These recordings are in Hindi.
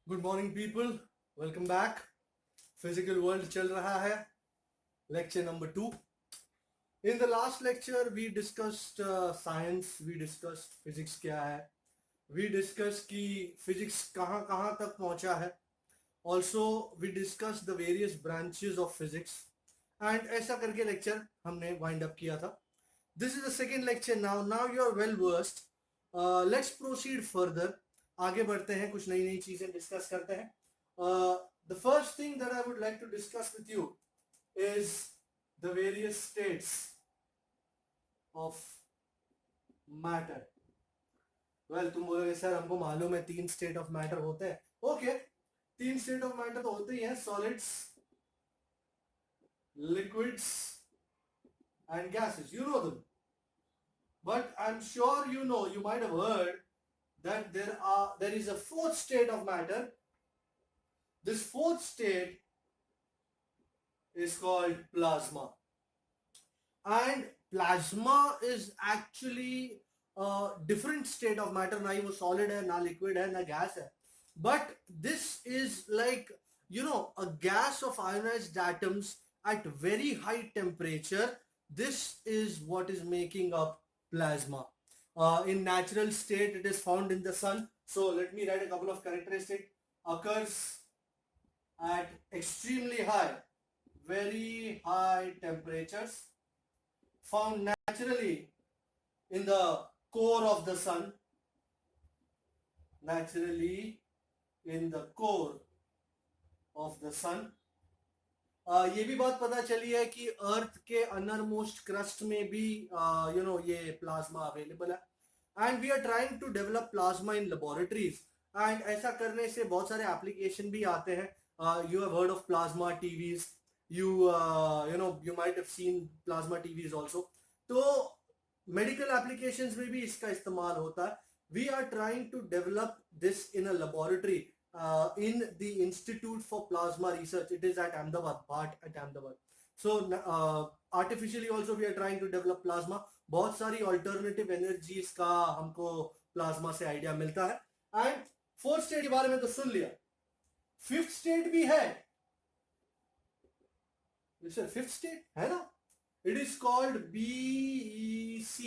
Good morning people, welcome back. Physical world चल रहा है, lecture number 2। In the last lecture we discussed science, we discussed physics क्या है, वी डिस्कस कि फिजिक्स कहाँ कहाँ तक पहुंचा है। Also we discuss the various branches of physics and ऐसा करके लेक्चर हमने वाइंड अप किया था। This is the second lecture now. Now you are well versed. Let's proceed further. आगे बढ़ते हैं, कुछ नई नई चीजें डिस्कस करते हैं। The first thing that I would like to discuss with you is the various states of matter. Well, तुम बोलोगे सर हमको मालूम है 3 स्टेट ऑफ मैटर होते हैं। ओके, 3 स्टेट ऑफ मैटर तो होते ही हैं, solids, liquids and gases. You know them. But I'm sure you know, you might have heard that there is a fourth state of matter. This fourth state is called plasma. And plasma is actually a different state of matter. ना ही वो solid है, ना liquid है, ना gas है. But this is like, a gas of ionized atoms at very high temperature. This is what is making up plasma. In natural state, it is found in the sun. So let me write a couple of characteristics. Occurs at extremely high, very high temperatures. Found naturally in the core of the sun. Naturally in the core of the sun. ये भी बात पता चली है कि अर्थ के अनर मोस्ट क्रस्ट में भी ये प्लाज्मा अवेलेबल है and we are trying to develop plasma in laboratories. And ऐसा करने से बहुत सारे एप्लीकेशन भी आते हैं। You have heard of plasma TVs, you might have seen plasma TVs also. तो मेडिकल एप्लीकेशंस में भी इसका इस्तेमाल होता है। We are trying to develop this in a laboratory in the Institute for Plasma Research. It is at Ahmedabad, BHART at Ahmedabad. So artificially also we are trying to develop plasma. बहुत सारी alternative energies का हमको प्लाज्मा से आइडिया मिलता है। एंड फोर्थ स्टेट के बारे में तो सुन लिया, फिफ्थ स्टेट भी है। फिफ्थ स्टेट है ना, it is called BEC,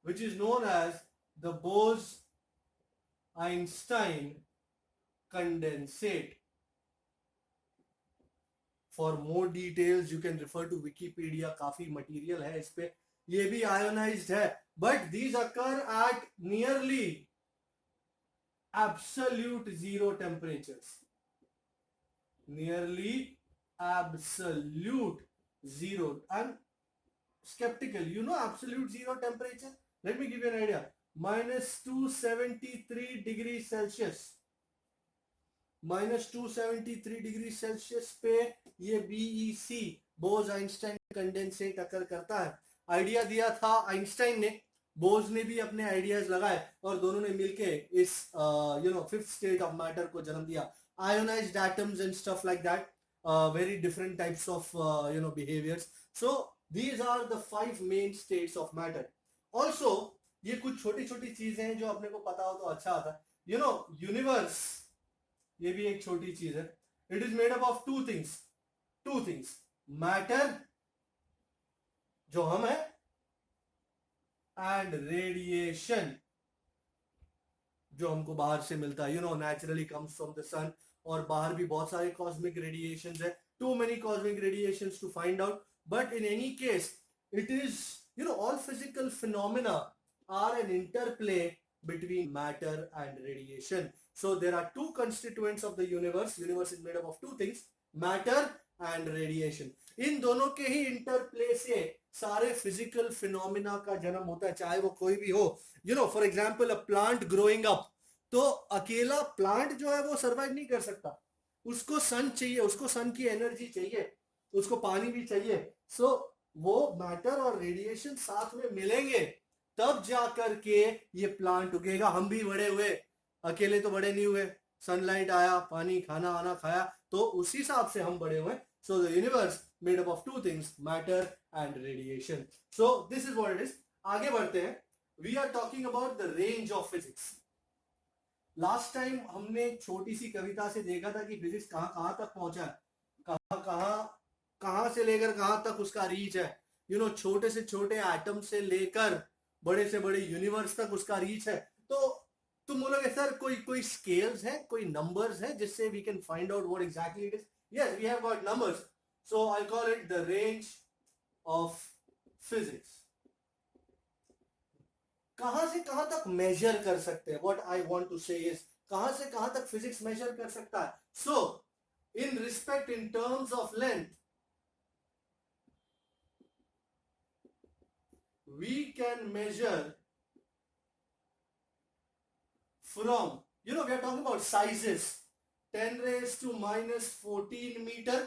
which is known as the Bose-Einstein condensate. For more details you can refer to Wikipedia. काफी मटेरियल है इस पे। ये भी आयोनाइज्ड है, but these occur at nearly absolute zero temperatures. Nearly absolute zero. I'm skeptical. You know absolute zero temperature? Let me give you an idea. Minus 273 degrees Celsius. -273 degree Celsius पे ये BEC, बोज आइंस्टाइन कंडेंसेट अकर करता है। आइडिया दिया था आइंस्टाइन ने, बोज ने भी अपने आइडियाज लगाए और दोनों ने मिलके इस फिफ्थ स्टेट ऑफ मैटर को जन्म दिया। Ionised atoms and stuff like that, very different types of behaviours. So these are the 5 main states of matter. Also ये कुछ छोटी छोटी चीजें हैं जो अपने को पता हो तो अच्छा आता है। यूनिवर्स, ये भी एक छोटी चीज है। It is made up of two things, matter जो हम है एंड रेडिएशन जो हमको बाहर से मिलता है। Naturally comes from the sun. और बाहर भी बहुत सारे कॉस्मिक रेडिएशंस है, too many cosmic radiations to find out. But in any case it is all physical phenomena or an interplay between matter and radiation. So there are two constituents of the universe. Universe is made up of two things, matter and radiation. इन दोनों के ही इंटरप्ले से सारे फिजिकल फिनोमिना का जन्म होता है, चाहे वो कोई भी हो। For example a plant growing up, तो अकेला प्लांट जो है वो सर्वाइव नहीं कर सकता। उसको सन चाहिए, उसको सन की एनर्जी चाहिए, उसको पानी भी चाहिए। सो वो मैटर और रेडिएशन साथ में मिलेंगे तब जा करके ये प्लांट उगेगा। हम भी बड़े हुए, अकेले तो बड़े नहीं हुए। सनलाइट आया, पानी, खाना आना खाया, तो उसी हिसाब से हम बड़े हुए। So the universe made up of two things, matter and radiation. So this is what it is. आगे बढ़ते हैं। We are talking about the range of physics. Last time हमने छोटी सी कविता से देखा था कि फिजिक्स कहाँ कहाँ तक पहुंचा है, कहाँ कहाँ कहाँ से लेकर कहाँ तक उसका रीच है। छोटे से छोटे एटम से लेकर बड़े से बड़े यूनिवर्स तक उसका रीच है। तो तुम बोलोगे सर कोई कोई स्केल्स है, कोई नंबर्स है जिससे we can find out what exactly it is. Yes, we have got numbers, so I call it the range of physics. कहां से कहां तक मेजर कर सकते हैं, what I want to say is कहां से कहां तक फिजिक्स मेजर कर सकता है। So in respect, in terms of length, we can measure from, we are talking about sizes, 10 raised to minus 14 meter,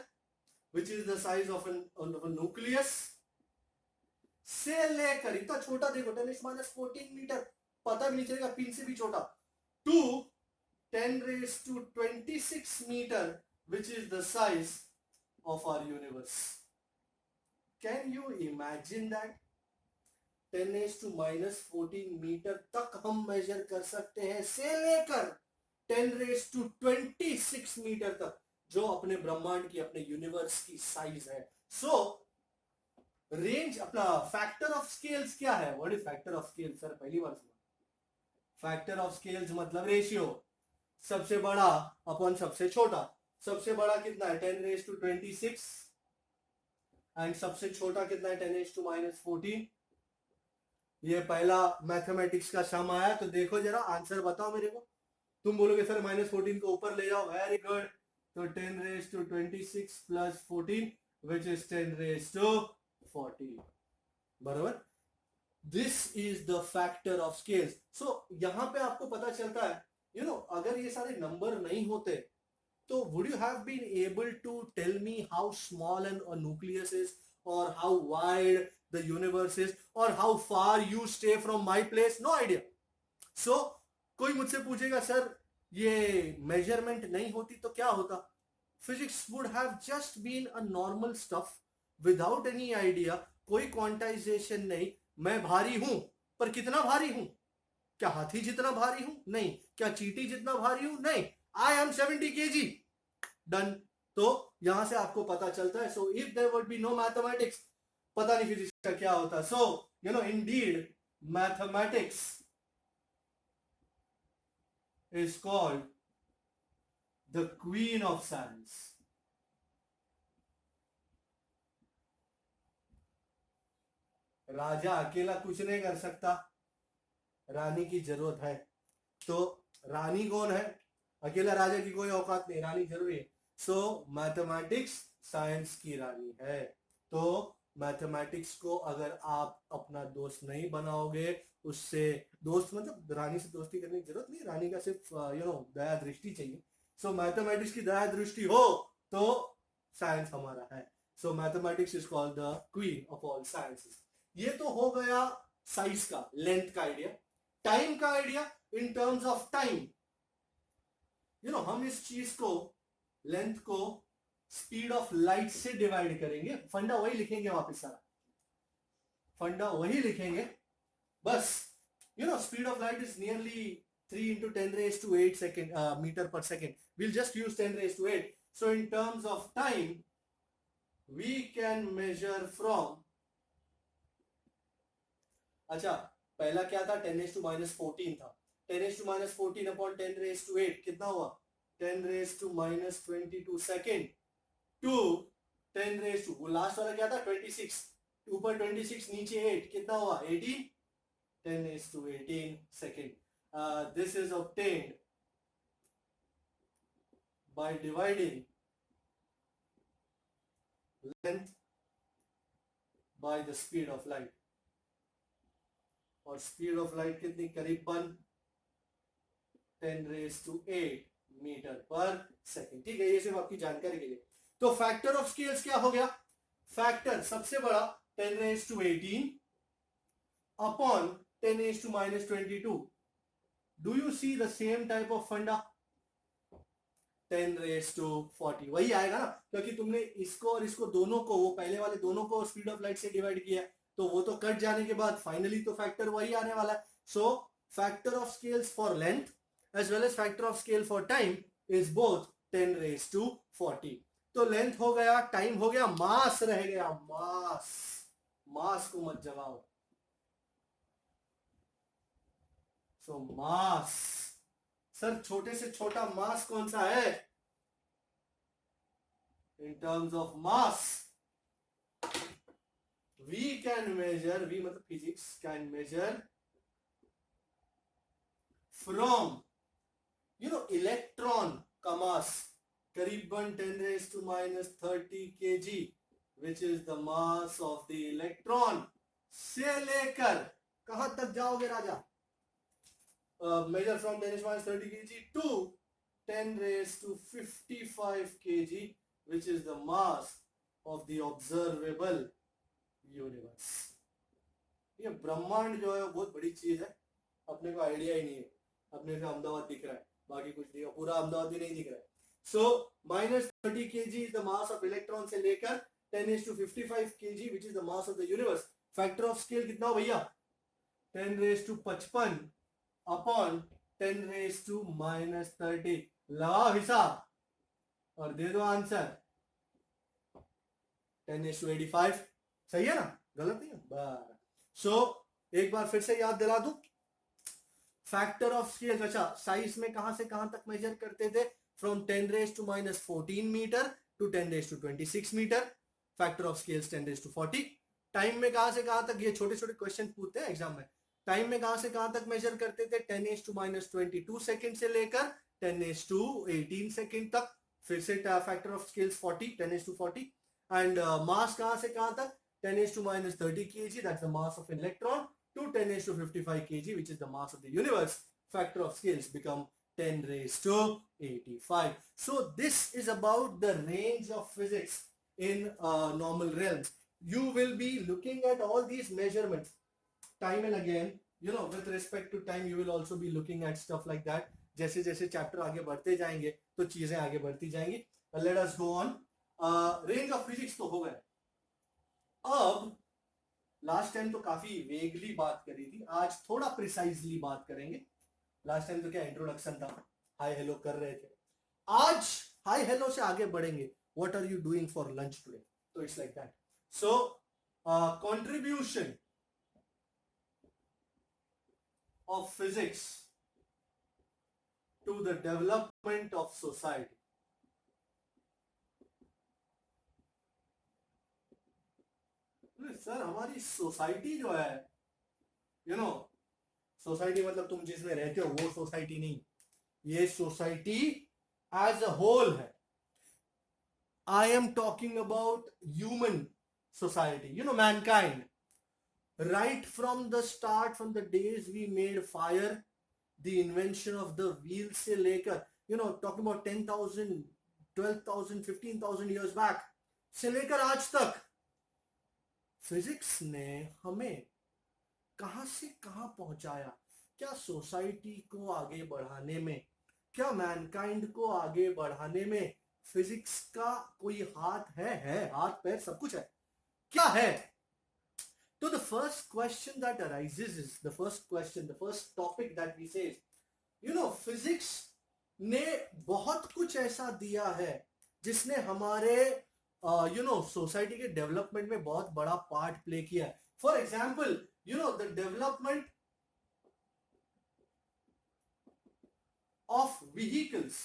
which is the size of a nucleus, से लेकर इतना छोटा, देखो 10 raised to minus 14 मीटर, पता भी नहीं चलेगा, पिन से भी छोटा, to 10 raised to 26 meter, which is the size of our universe. Can you imagine that? 10 raised to minus 14 metre तक हम मेजर कर सकते हैं, से लेकर 10 raised to 26 मीटर तक, जो अपने ब्रह्मांड की, अपने यूनिवर्स की साइज है। सो रेंज, अपना फैक्टर ऑफ स्केल्स क्या है? What is factor of scales? Sir पहली बार सुना। फैक्टर ऑफ स्केल्स मतलब रेशियो, सबसे बड़ा अपॉन सबसे छोटा। सबसे बड़ा कितना है? 10 raised to 26, एंड सबसे छोटा कितना है? 10 raised to minus 14। ये पहला मैथमेटिक्स का सम आया, तो देखो जरा आंसर बताओ मेरे को। तुम बोलोगे सर -14 को ऊपर ले जाओ, वेरी गुड। तो 10 raised to 26 plus 14 which is 10 raised to 40, बराबर। This is the factor of scales. So यहां पे आपको पता चलता है, अगर ये सारे नंबर नहीं होते तो would you have been able to tell me how small a nucleus is, or how wide the universe is, or how far you stay from my place? No idea. So कोई मुझसे पूछेगा सर ये मेजरमेंट नहीं होती तो क्या होता? Physics would have just been a normal stuff without any idea, कोई क्वांटाइजेशन नहीं। मैं भारी हूं, पर कितना भारी हूं? क्या हाथी जितना भारी हूं? नहीं। क्या चींटी जितना भारी हूं? नहीं। I am 70 kg, done. तो यहां से आपको पता चलता है, so if there would be no mathematics, पता नहीं फिजिक्स का क्या होता। So indeed mathematics is called the queen of science. राजा अकेला कुछ नहीं कर सकता, रानी की जरूरत है। तो रानी कौन है? अकेला राजा की कोई औकात नहीं, रानी जरूरी है। सो मैथमेटिक्स साइंस की रानी है। तो मैथमेटिक्स को अगर आप अपना दोस्त नहीं बनाओगे, उससे दोस्त मतलब रानी से दोस्ती करने की जरूरत नहीं, रानी का सिर्फ दया दृष्टि चाहिए। सो मैथमेटिक्स की दया दृष्टि हो तो साइंस हमारा है। So mathematics is called the queen of all sciences. ये तो हो गया साइज का, लेंथ का आइडिया। टाइम का idea, in terms of time, हम इस चीज को, लेंथ को स्पीड ऑफ लाइट से डिवाइड करेंगे। फंडा वही लिखेंगे, वापस सारा फंडा वही लिखेंगे, बस speed of light is nearly 3 into 10 raised to 8 second meter per second. We'll just use 10 raised to 8. So in terms of time, we can measure from, अच्छा पहला क्या था? 10 raised to minus 14 था। 10 raised to minus 14 upon 10 raised to 8 कितना हुआ? 10 raised to minus 22 second, to 10 raised to, वो लास्ट वाला क्या था? 26, ऊपर 26 नीचे 8 कितना हुआ? 18, 10 raised to 18 second. This is obtained by dividing length by the speed of light। और स्पीड ऑफ लाइट कितनी? करीबन 10 raised to 8 मीटर पर सेकेंड। ठीक है, ये सिर्फ आपकी जानकारी के लिए। तो फैक्टर ऑफ स्केल्स क्या हो गया? फैक्टर सबसे बड़ा 10 raised to 18 upon 10 raised to minus 22। Do you see the same type of फंडा? 10 raised to 40 वही आएगा ना, क्योंकि तुमने इसको और इसको दोनों को, वो पहले वाले दोनों को स्पीड ऑफ लाइट से डिवाइड किया, तो वो तो कट जाने के बाद फाइनली तो फैक्टर वही आने वाला है। So factor of scales for length as well as factor of scale for time is both 10 raised to 40. तो लेंथ हो गया, टाइम हो गया, मास रह गया, मास, मास को मत जलाओ. सो मास, सर छोटे से छोटा मास कौन सा है? In terms of mass, we can measure, we मतलब physics can measure from, you know, electron का mass करीबन 10 raised to minus 30 kg, which is the mass of the electron, से लेकर कहां तक जाओगे राजा? Measure from 10 raised to minus 30 kg to 10 raised to 55 kg, which is the mass of the observable universe. ये ब्रह्मांड जो है बहुत बड़ी चीज है, अपने को आइडिया ही नहीं है. अपने से अहमदाबाद दिख रहा है, बाकी कुछ नहीं, पूरा अहमदाबाद भी नहीं दिख रहा है. सो minus 30 kg is the mass of electron से लेकर 10 raised to 55 kg, which is the mass of the universe. Factor of scale कितना हो भैया? 10 raised to 55 upon 10 raised to minus 30. लगाओ हिसाब और दे दो आंसर. 10 is to 85. सही है ना? गलत नहीं है. सो एक बार फिर से याद दिला दूं, फैक्टर ऑफ स्केल. अच्छा, साइज में कहां से कहां तक मेजर करते थे? From 10 raise to minus 14 metre to 10 raise to 26 metre. Factor of scale 10 raise to 40. Time में कहां से कहां तक? ये छोटे छोटे क्वेश्चन पूछते हैं एग्जाम में. टाइम में कहां से कहां तक मेजर करते थे? 10 रेज टू माइनस 22 सेकेंड से लेकर 10 रेज टू 18 सेकेंड तक. फिर से factor of scale 40, 10 raise to 40. And mass कहां से कहां तक? 10 raised to minus 30 kg, that's the mass of an electron, to 10 raised to 55 kg, which is the mass of the universe. Factor of scales become 10 raised to 85. So this is about the range of physics in normal realms. You will be looking at all these measurements time and again. You know, with respect to time, you will also be looking at stuff like that. जैसे जैसे चैप्टर आगे बढ़ते जाएंगे तो चीजें आगे बढ़ती जाएंगी. Let us go on. Range of physics तो हो गए. अब लास्ट टाइम तो काफी वेगली बात करी थी, आज थोड़ा प्रिसाइजली बात करेंगे. लास्ट टाइम तो क्या इंट्रोडक्शन था, हाय हेलो कर रहे थे. आज हाय हेलो से आगे बढ़ेंगे. What are you doing for lunch today? तो it's like that. So contribution of physics to the development of society. Sir हमारी सोसाइटी जो है, यू नो, सोसाइटी मतलब तुम जिसमें रहते हो वो सोसाइटी नहीं, ये सोसाइटी एज अ होल है. I am talking about human society, you know, mankind. Right from the start, from the days we made fire, the invention of the wheel से लेकर, you know, talking about 10,000, 12,000, 15,000 years back से लेकर आज तक फिजिक्स ने हमें कहां से कहां पहुंचाया. क्या सोसाइटी को आगे बढ़ाने में, क्या मैनकाइंड को आगे बढ़ाने में फिजिक्स का कोई हाथ है हाथ पैर सब कुछ है. क्या है? तो the first question that arises is, the first question, the first topic that we say, you know, physics ने बहुत कुछ ऐसा दिया है जिसने हमारे यू नो सोसाइटी के डेवलपमेंट में बहुत बड़ा पार्ट प्ले किया है. For example, you know, the development of vehicles.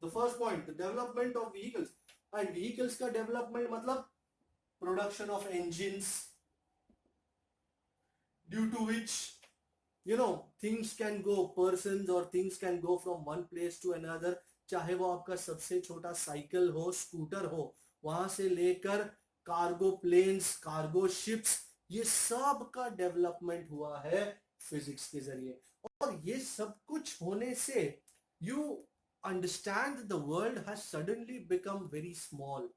The first point, the development of vehicles. And vehicles का डेवलपमेंट मतलब production of engines, due to which, you know, things can go, persons or things can go from one place to another. चाहे वो आपका सबसे छोटा साइकिल हो, स्कूटर हो, वहां से लेकर कार्गो प्लेन्स, कार्गो शिप्स, ये सब का डेवलपमेंट हुआ है फिजिक्स के जरिए. और ये सब कुछ होने से you understand the world has suddenly become very small.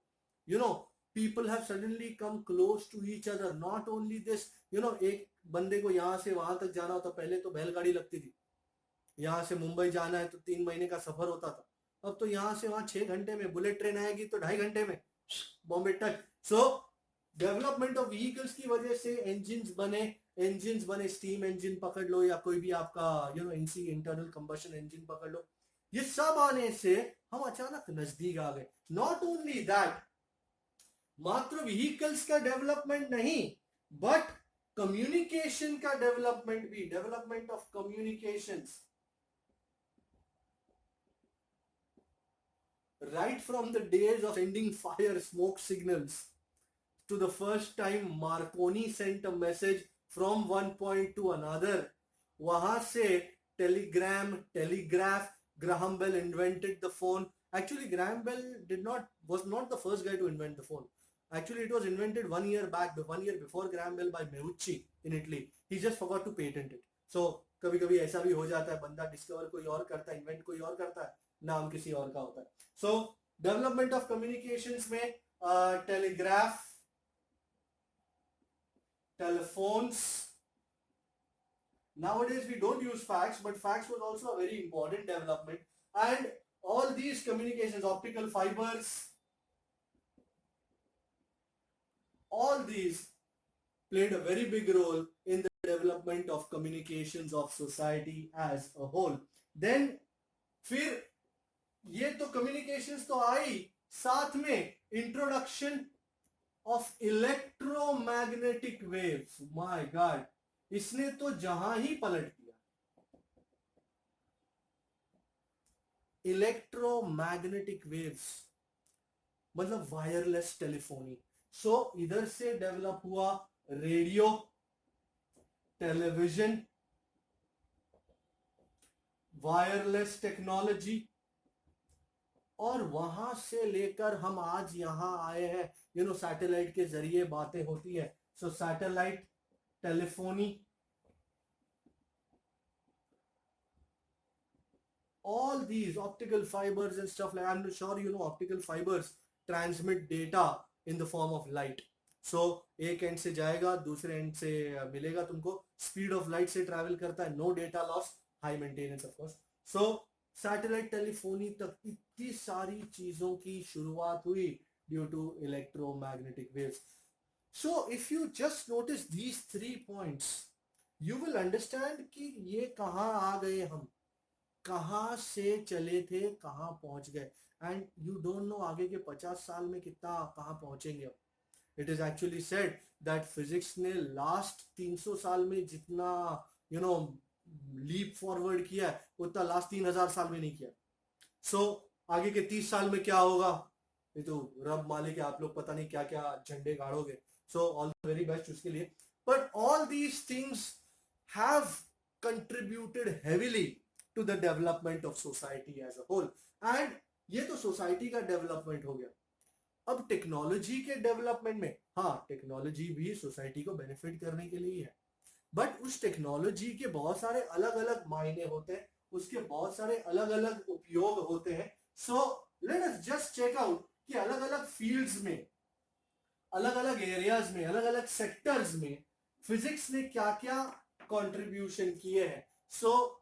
You know, people have suddenly come close to each other. Not only this, you know, एक बंदे को यहां से वहां तक जाना होता, पहले तो बैलगाड़ी लगती थी. यहां से मुंबई जाना है तो 3 महीने का सफर होता था. अब तो यहां से वहां 6 घंटे में, बुलेट ट्रेन आएगी तो 2.5 घंटे में बॉम्बे तक. सो डेवलपमेंट ऑफ व्हीकल्स की वजह से इंजिन्स बने, इंजिन बने, स्टीम इंजन पकड़ लो या कोई भी आपका इनसी इंटरनल कंबशन इंजन पकड़ लो, ये सब आने से हम अचानक नजदीक आ गए। नॉट ओनली दैट, मात्र व्हीकल्स का डेवलपमेंट नहीं, बट कम्युनिकेशन का डेवलपमेंट भी, development of communications, right from the days of sending fire smoke signals to the first time Marconi sent a message from one point to another, वहां से telegram, telegraph, Graham Bell invented the phone. Actually, Graham Bell was not the first guy to invent the phone. Actually, it was invented 1 year back, 1 year before Graham Bell, by Meucci in Italy. He just forgot to patent it. So कभी कभी ऐसा भी हो जाता है, बंदा डिस्कवर कोई और करता है, इन्वेंट कोई और करता है, नाम किसी और का होता है। So development of communications में telegraph, telephones. Nowadays we don't use fax, but fax was also a very important development. And all these communications, optical fibers, all these played a very big role in the development of communications of society as a whole. Then फिर ये तो communications तो आई, साथ में introduction of electromagnetic waves. My God, इसने तो जहां ही पलट दिया। इलेक्ट्रोमैग्नेटिक वेव्स मतलब वायरलेस टेलीफोनी। सो इधर से डेवलप हुआ रेडियो, टेलीविजन, वायरलेस टेक्नोलॉजी, और वहां से लेकर हम आज यहां आए हैं। सैटेलाइट के जरिए बातें होती है। So satellite telephony, all these optical fibers and stuff, like I'm sure you know optical fibers transmit data in the form of light. So एक एंड से जाएगा, दूसरे एंड से मिलेगा तुमको, स्पीड ऑफ लाइट से ट्रैवल करता है, no data loss, high maintenance of course. So satellite telephony तक इतनी सारी चीजों की शुरुआत हुई due to electromagnetic waves. So if you just notice these 3 points, you will understand कि ये कहाँ आ गए, हम कहाँ से चले थे, कहाँ पहुंच गए, एंड यू डोंट नो आगे के 50 साल में कितना कहाँ पहुंचेंगे। It is actually said that physics ने लास्ट 300 साल में जितना लीप फॉरवर्ड किया है, उतना लास्ट 3000 साल में नहीं किया। सो आगे के 30 साल में क्या होगा, ये तो रब मालिक है, आप लोग पता नहीं क्या क्या झंडे गाड़ोगे। So all the very best उसके लिए। But all these things have contributed heavily to the development of society as a whole. And ये तो सोसाइटी का डेवलपमेंट हो गया। अब टेक्नोलॉजी के डेवलपमेंट में, हाँ टेक्नोलॉजी भी सोसाइटी को बेनिफिट करने के लिए है, बट उस टेक्नोलॉजी के बहुत सारे अलग अलग मायने होते हैं, उसके बहुत सारे अलग अलग उपयोग होते हैं। So let us just check out कि अलग अलग फील्ड्स में, अलग अलग एरियाज में, अलग अलग सेक्टर्स में फिजिक्स ने क्या क्या कंट्रीब्यूशन किए हैं। सो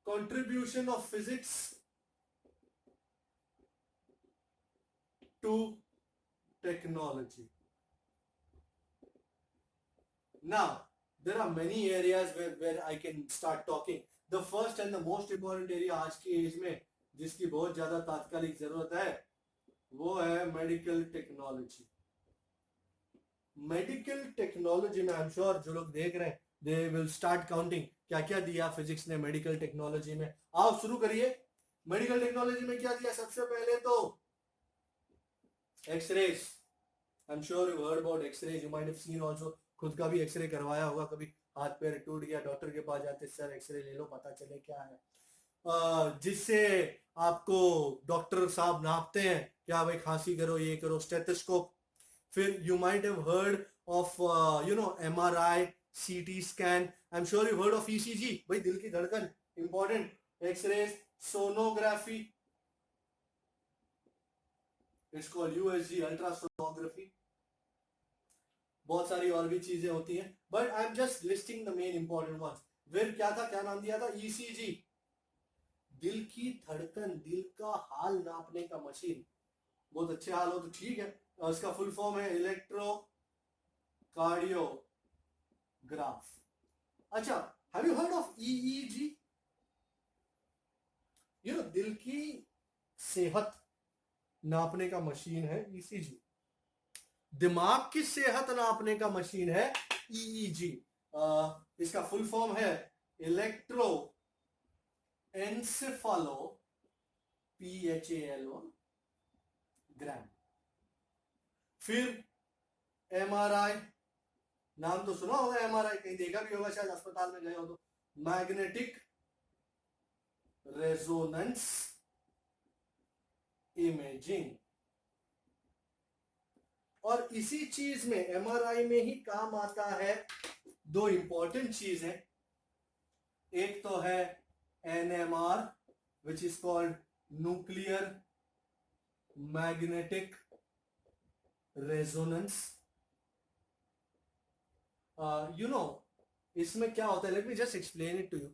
contribution of physics to technology. Now there are many areas where I can start talking. The first and the most important area आज की एज में जिसकी बहुत ज्यादा तात्कालिक जरूरत है, वो है मेडिकल टेक्नोलॉजी। मेडिकल टेक्नोलॉजी में आई एम श्योर जो लोग देख रहे हैं दे विल स्टार्ट काउंटिंग क्या क्या दिया फिजिक्स ने मेडिकल टेक्नोलॉजी में। आओ शुरू करिए। मेडिकल टेक्नोलॉजी में क्या दिया? सबसे पहले तो x-rays. I am sure you heard about x-rays, you might have seen also, खुद का भी एक्सरे करवाया होगा कभी, हाथ पैर टूट गया, डॉक्टर के पास जाते, सर एक्सरे ले लो पता चले क्या है, जिससे आपको डॉक्टर साहब नापते हैं क्या भाई, खांसी करो, ये करो, स्टेथोस्कोप। फिर you might have heard of MRI, CT scan, I am sure you heard of ECG, भाई दिल की धड़कन important, x-rays, sonography, it's called USG, ultrasonography, बहुत सारी और भी चीजें होती हैं, but I am just listing the main important ones. फिर क्या था, क्या नाम दिया था? ECG, दिल की धड़कन, दिल का हाल नापने का मशीन। बहुत अच्छे हाल हो तो ठीक है, इसका फुल फॉर्म है इलेक्ट्रो कार्डियोग्राफ। अच्छा, have you heard of EEG? दिल की सेहत नापने का मशीन है ईसीजी, दिमाग की सेहत नापने का मशीन है ईईजी। इसका फुल फॉर्म है इलेक्ट्रो एनसेफालो PHALO ग्राम। फिर एमआरआई, नाम तो सुना होगा, एमआरआई कहीं देखा भी होगा, शायद अस्पताल में गए हो तो। Magnetic resonance imaging. और इसी चीज में, एमआरआई में ही काम आता है दो इंपॉर्टेंट चीज है। एक तो है NMR which is called nuclear magnetic resonance. इसमें क्या होता है, let me just explain it to you.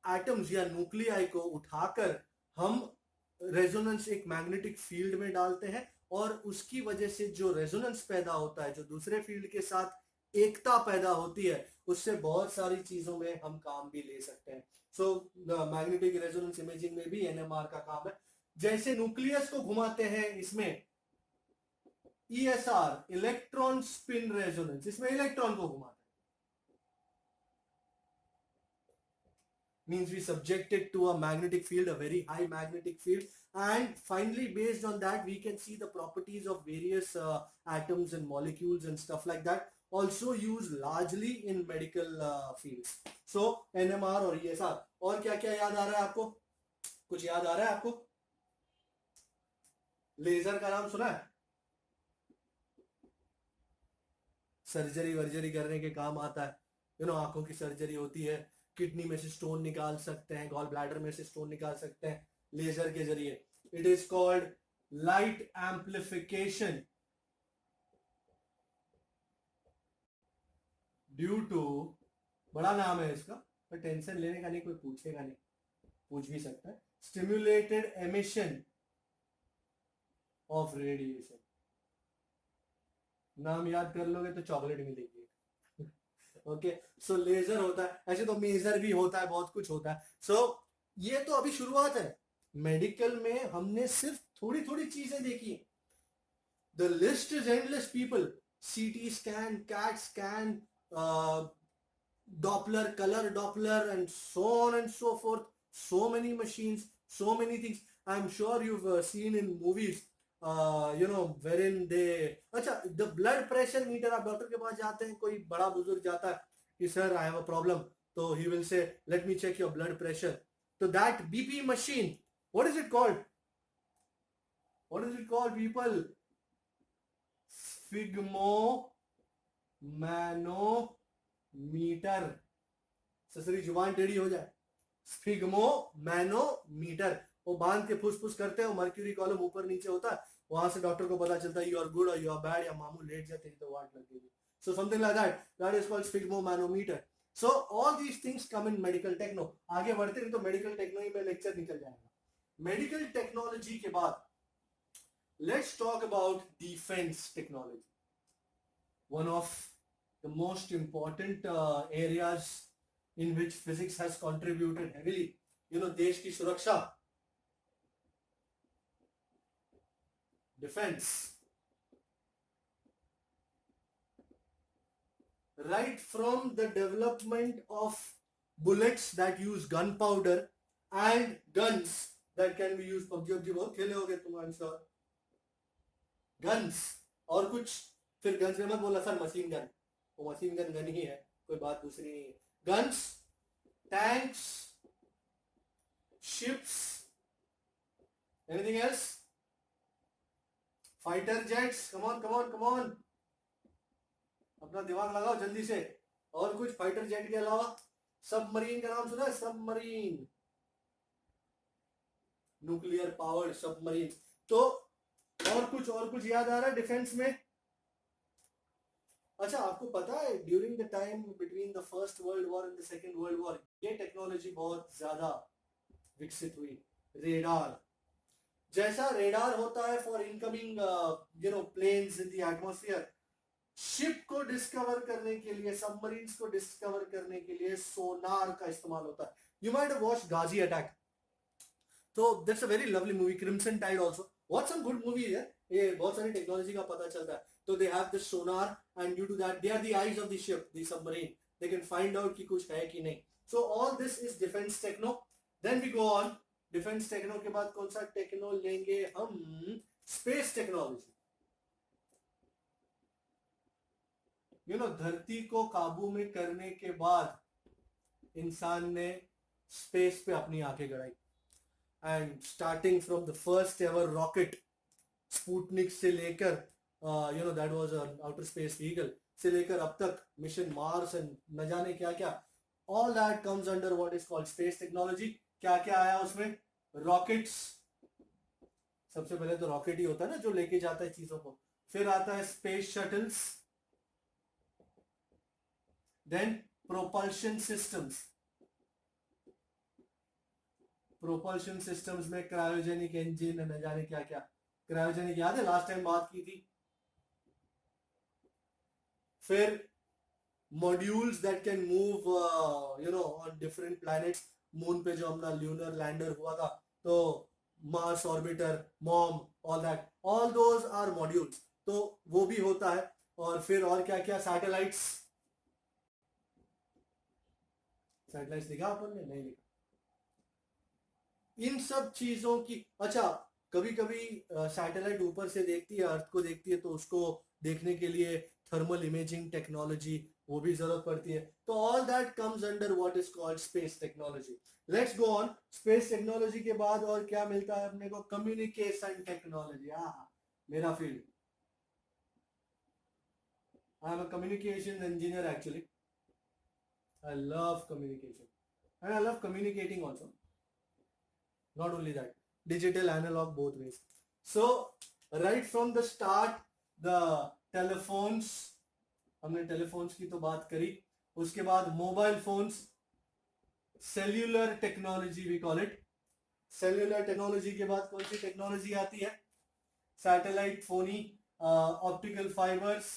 Atoms या न्यूक्लियाई को उठाकर हम रेजोनेंस, एक मैग्नेटिक फील्ड में डालते हैं, और उसकी वजह से जो रेजोनेंस पैदा होता है, जो दूसरे फील्ड के साथ एकता पैदा होती है, उससे बहुत सारी चीजों में हम काम भी ले सकते हैं। सो मैग्नेटिक रेजोनेंस इमेजिंग में भी NMR का काम है। जैसे न्यूक्लियस को घुमाते हैं, इसमें ESR, इलेक्ट्रॉन स्पिन रेजोनेंस, इसमें इलेक्ट्रॉन को घुमाते हैं, means we subject it to a magnetic field, a very high magnetic field, and finally based on that we can see the properties of various atoms and molecules and stuff like that, also used largely in medical fields. So NMR और ESR। और क्या क्या याद आ रहा है आपको? कुछ याद आ रहा है आपको? लेजर का नाम सुना है? सर्जरी वर्जरी करने के काम आता है। आंखों की सर्जरी होती है, किडनी में से स्टोन निकाल सकते हैं, गॉल ब्लैडर में से स्टोन निकाल सकते हैं लेजर के जरिए। It is called light amplification due to, बड़ा नाम है इसका, पर टेंशन लेने का नहीं, कोई पूछेगा नहीं, पूछ भी सकता है। Stimulated emission of radiation. नाम याद कर लोगे तो चॉकलेट मिलेगी। ओके, सो लेजर होता है, ऐसे तो मेजर भी होता है, बहुत कुछ होता है। सो ये तो अभी शुरुआत है। मेडिकल में हमने सिर्फ थोड़ी थोड़ी चीजें देखी, the list is endless people. CT scan, cat scan, Doppler, color Doppler, and so on and so forth. So many machines, so many things. I'm sure you've seen in movies, wherein they, अच्छा, the blood pressure meter, आप डॉक्टर के पास जाते हैं, कोई बड़ा बुजुर्ग जाता है कि sir I have a problem, तो he will say let me check your blood pressure. So that BP machine, what is it called? What is it called, people? Sphygmomanometer. ससरी जुबान टेढ़ी हो जाए। स्फिग्मोमैनोमीटर, वो बांध के फुस फुस करते हैं, मर्क्यूरी कॉलम ऊपर नीचे होता है, वहां से डॉक्टर को पता चलता है यू आर गुड और यू आर बैड, या मामू लेट जाते हैं तो वाट लगेगी। So something like that, that is called sphygmomanometer. So all these things come in medical techno. आगे बढ़ते हैं तो मेडिकल टेक्नो में लेक्चर निकल जाएगा। मेडिकल टेक्नोलॉजी के बाद let's talk about defence technology, one of the most important areas in which physics has contributed heavily. देश की सुरक्षा, defence, right from the development of bullets that use gunpowder and guns that can be used, PUBG बहुत खेले होगे तुम, I'm sure, guns और कुछ, फिर guns में मत बोला सर मशीन गन, वो मशीन गन गन ही है, कोई बात दूसरी नहीं है। guns, tanks, ships, anything else? Fighter jets, come on, come on, come on, अपना दिमाग लगाओ जल्दी से। और कुछ फाइटर जेट के अलावा? सबमरीन का नाम सुना है? Submarine, nuclear powered submarine. तो और कुछ याद आ रहा है डिफेंस में? अच्छा, आपको पता है during the time between the first world war and the second world war ये टेक्नोलॉजी बहुत ज्यादा विकसित हुई। रेडार, जैसा रेडार होता है for incoming planes in the atmosphere, ship को डिस्कवर करने के लिए, सबमरीन्स को डिस्कवर करने के लिए सोनार का इस्तेमाल होता है. You might have watched Ghazi attack. तो that's a very lovely movie. Crimson Tide also, what some good movie है. ये बहुत सारी टेक्नोलॉजी का पता चलता है. तो they have this sonar and due to that they are the eyes of the ship, the submarine. They can find out कि कुछ है कि नहीं. So all this is defence techno. Then we go on. Defence techno के बाद कौन सा टेक्नो लेंगे हम? Space technology. यू नो, धरती को काबू में करने के बाद इंसान ने स्पेस पे अपनी आंखें गड़ाई. And starting from the first ever rocket Sputnik से लेकर, you know, that was an outer space vehicle, से लेकर अब तक मिशन मार्स एंड न जाने क्या क्या, all that comes under what is called space technology. क्या क्या आया उसमें? रॉकेट्स. सबसे पहले तो रॉकेट ही होता है ना जो लेके जाता है चीजों को. फिर आता है space shuttles. Then propulsion systems. Propulsion systems में क्रायोजेनिक इंजन, न जाने क्या क्या. क्रायोजेनिक याद है, लास्ट टाइम बात की थी. फिर modules that can move, you know, on different planets. Moon पे जो अपना ल्यूनर लैंडर हुआ था, तो Mars orbiter, MOM, all that, all those are modules. तो वो भी होता है. और फिर और क्या क्या? सैटेलाइट्स. सैटेलाइट्स लिखा अपन ने? नहीं लिखा. इन सब चीजों की, अच्छा, कभी कभी सैटेलाइट ऊपर से देखती है, अर्थ को देखती है, तो उसको देखने के लिए थर्मल इमेजिंग टेक्नोलॉजी, वो भी जरूरत पड़ती है. तो all that comes under what is called space technology. Let's go on. Space technology के बाद और क्या मिलता है अपने को? Communication technology. मेरा field. I am a communication engineer actually. I love communication and I love communicating also. Not only that, digital, analog, both ways. So right from the start, the telephones, हमने टेलीफोन्स की तो बात करी. उसके बाद mobile phones, cellular technology we call it. Cellular technology के बाद कौन सी टेक्नोलॉजी आती है? Satellite phone, optical fibres.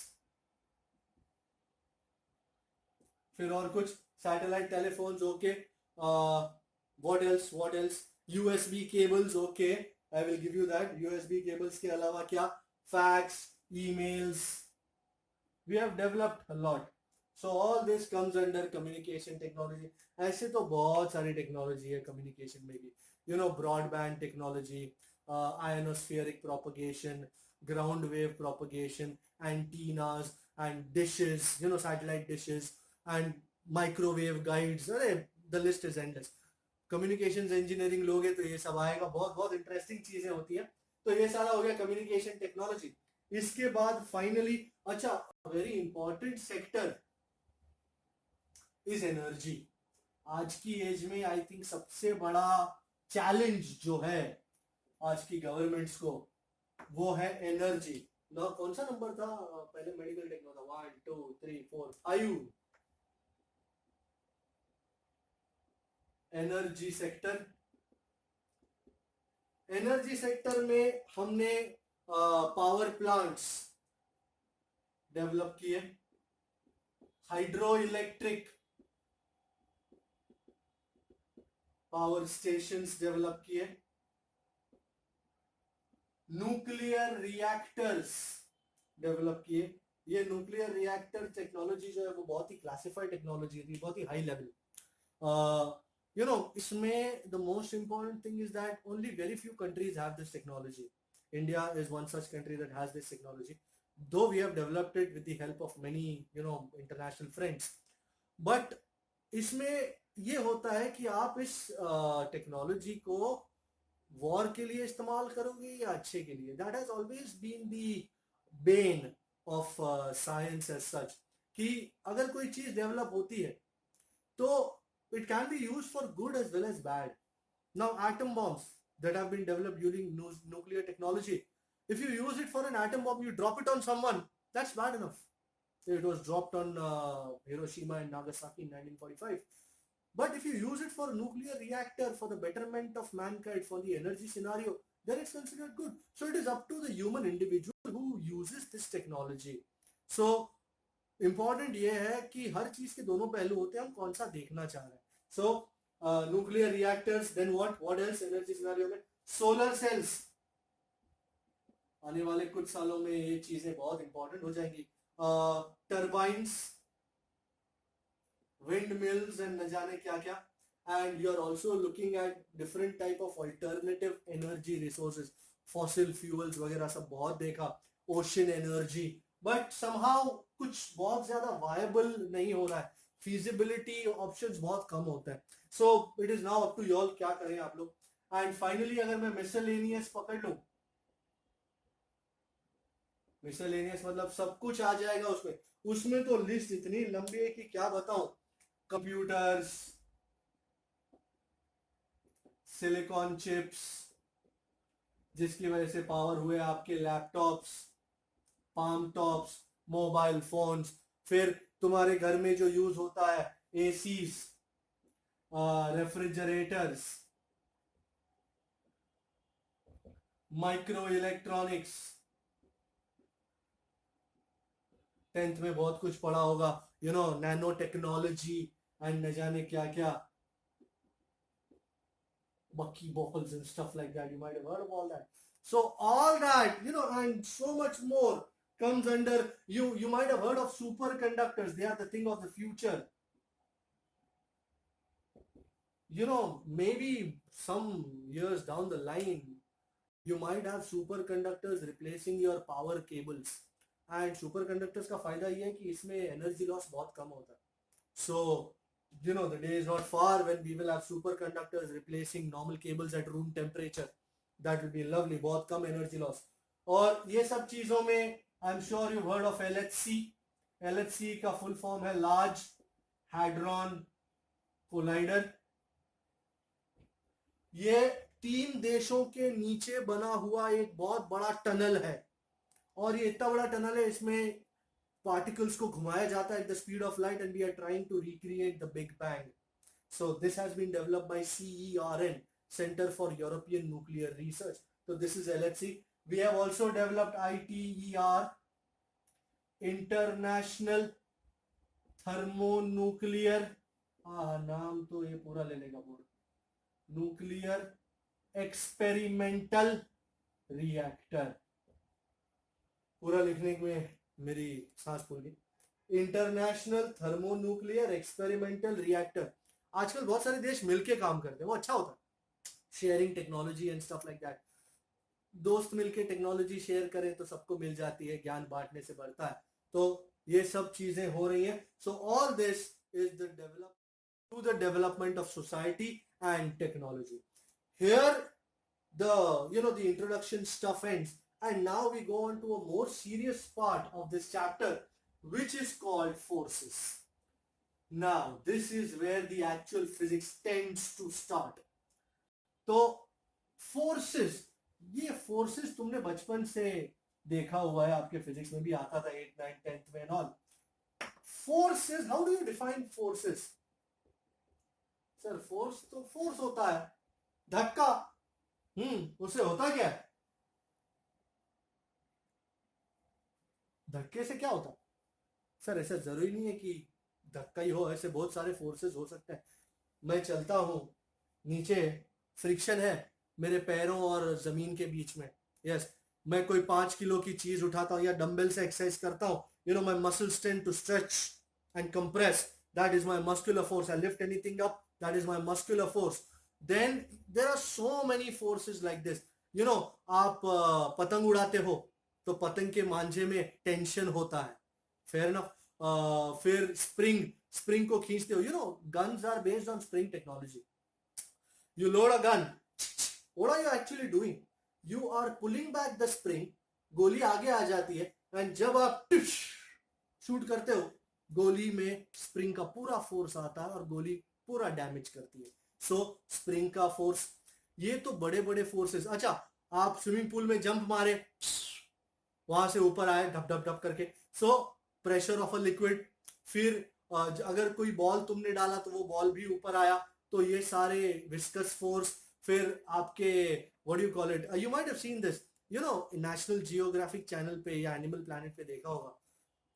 फिर और कुछ satellite telephones. Okay, what else? USB cables. Okay, I will give you that. USB cables के अलावा क्या? Fax, emails. We have developed a lot. So all this comes under communication technology. ऐसे तो बहुत सारी टेक्नोलॉजी है कम्युनिकेशन में भी. You know, broadband technology, ionospheric propagation, ground wave propagation, antennas and dishes, you know, satellite dishes and microwave guides. अरे the list is endless. Communications engineering लोगे तो ये सब आएगा. बहुत बहुत इंटरेस्टिंग चीजें होती हैं. तो ये सारा हो गया कम्युनिकेशन टेक्नोलॉजी. इसके बाद फाइनली, अच्छा, very important sector is energy. आज की एज में आई थिंक सबसे बड़ा चैलेंज जो है आज की गवर्नमेंट्स को, वो है एनर्जी. ना कौन सा नंबर था पहले? मेडिकल टेक्नो था. 1 2 3 4. आयु. Energy sector. एनर्जी सेक्टर में हमने पावर प्लांट्स डेवलप किए, hydro electric power stations develop किए, न्यूक्लियर रिएक्टर्स डेवलप किए. ये न्यूक्लियर रिएक्टर टेक्नोलॉजी जो है वो बहुत ही क्लासिफाइड टेक्नोलॉजी थी, बहुत ही हाई लेवल. यू नो, इसमें the most important thing is that only very few countries have this technology. India is one such country that has this technology, though we have developed it with the help of many, you know, international friends. But इसमें ये होता है कि आप इस टेक्नोलॉजी को वॉर के लिए इस्तेमाल करोगे या अच्छे के लिए. That has always been the bane of science as such, कि अगर कोई चीज डेवलप होती है तो it can be used for good as well as bad. Now atom bombs that have been developed using nuclear technology, if you use it for an atom bomb, you drop it on someone, that's bad enough. It was dropped on Hiroshima and Nagasaki in 1945. But if you use it for a nuclear reactor, for the betterment of mankind, for the energy scenario, then it's considered good. So it is up to the human individual who uses this technology. So important ये है कि हर चीज के दोनों पहलू होते हैं, हम कौन सा देखना चाह रहे हैं. So nuclear reactors, then what else energy scenario में सोलर सेल्स. आने वाले कुछ सालों में ये चीजें बहुत इंपॉर्टेंट हो जाएंगी. टर्बाइंस, wind mills and न जाने क्या क्या. And you're also looking at different type of alternative energy resources, fossil fuels वगैरह सब बहुत देखा, ocean energy, but somehow कुछ बहुत ज्यादा viable नहीं हो रहा है, feasibility options बहुत कम होता है. So it is now up to you all, क्या करें आप लोग. And finally अगर मैं miscellaneous पकड़ लूं, miscellaneous मतलब सब कुछ आ जाएगा उसमें. उसमें तो लिस्ट इतनी लंबी है कि क्या बताऊं. कंप्यूटर्स, सिलिकॉन चिप्स जिसकी वजह से पावर हुए आपके laptops, palm tops, mobile phones. फिर तुम्हारे घर में जो यूज होता है, ACs, refrigerators, micro electronics. 10th में बहुत कुछ पढ़ा होगा, नैनो टेक्नोलॉजी एंड न जाने क्या क्या, buckyballs and stuff like that. You might have heard of all that. So all that, and so much more comes under you. You might have heard of superconductors. They are the thing of the future. Maybe some years down the line, you might have superconductors replacing your power cables. And superconductors का फायदा ये है कि इसमें energy loss बहुत कम होता है. So the day is not far when we will have superconductors replacing normal cables at room temperature. That will be lovely. बहुत कम energy loss. और ये सब चीजों में I'm sure you've heard of LHC. LHC का full form है Large Hadron Collider. ये 3 देशों के नीचे बना हुआ एक बहुत बड़ा टनल है. और ये इतना बड़ा टनल है, इसमें particles को घुमाया जाता है at the speed of light, and we are trying to recreate the Big Bang. So this has been developed by CERN, Center for European Nuclear Research. So this is LHC. We have also developed ITER, International Thermonuclear, नाम तो ये पूरा ले लेगा बोर्ड, न्यूक्लियर एक्सपेरिमेंटल रिएक्टर. पूरा लिखने में मेरी सांस फूल गई. International thermonuclear experimental reactor. आजकल बहुत सारे देश मिलके काम करते हैं, वो अच्छा होता है. Sharing technology and stuff like that. दोस्त मिलके टेक्नोलॉजी शेयर करें तो सबको मिल जाती है, ज्ञान बांटने से बढ़ता है. तो ये सब चीजें हो रही हैं. सो all this is the development of society and technology. Here the introduction stuff ends, and now we go on to a more serious part of this chapter, which is called forces. Now this is where the actual physics tends to start. तो forces, ये forces तुमने बचपन से देखा हुआ है, आपके फिजिक्स में भी आता था 8th 9th 10th में and all. Forces, how do you define forces? Sir force तो फोर्स होता है, धक्का. उससे होता क्या है? धक्के से क्या होता है? सर ऐसा जरूरी नहीं है कि धक्का ही हो, ऐसे बहुत सारे फोर्सेस हो सकते हैं. मैं चलता हूं, नीचे फ्रिक्शन है मेरे पैरों और जमीन के बीच में. यस, मैं कोई 5 किलो की चीज उठाता हूं या डंबल से एक्सरसाइज करता हूं, my muscles tend to stretch and compress. That is my muscular force. I lift anything up, that is my muscular force. Then there are so many forces like this. आप पतंग उड़ाते हो तो पतंग के मांझे में टेंशन होता है, फेयर ना. फिर स्प्रिंग को खींचते हो. Guns are based on spring technology. You load a gun. What are you actually doing? You are pulling back the spring. गोली आगे आ जाती है, एंड जब आप शूट करते हो, गोली में स्प्रिंग का पूरा फोर्स आता है और गोली पूरा डैमेज करती है. सो स्प्रिंग का फोर्स, ये तो बड़े बड़े फोर्सेस. अच्छा, आप स्विमिंग पूल में जंप मारे, वहां से ऊपर आए ढप ढप ढप करके, so pressure of a liquid. फिर अगर कोई बॉल तुमने डाला तो वो बॉल भी ऊपर आया, तो ये सारे विस्कस फोर्स. फिर आपके what do you call it, you might have seen this, national geographic channel पे या एनिमल प्लैनेट पे देखा होगा.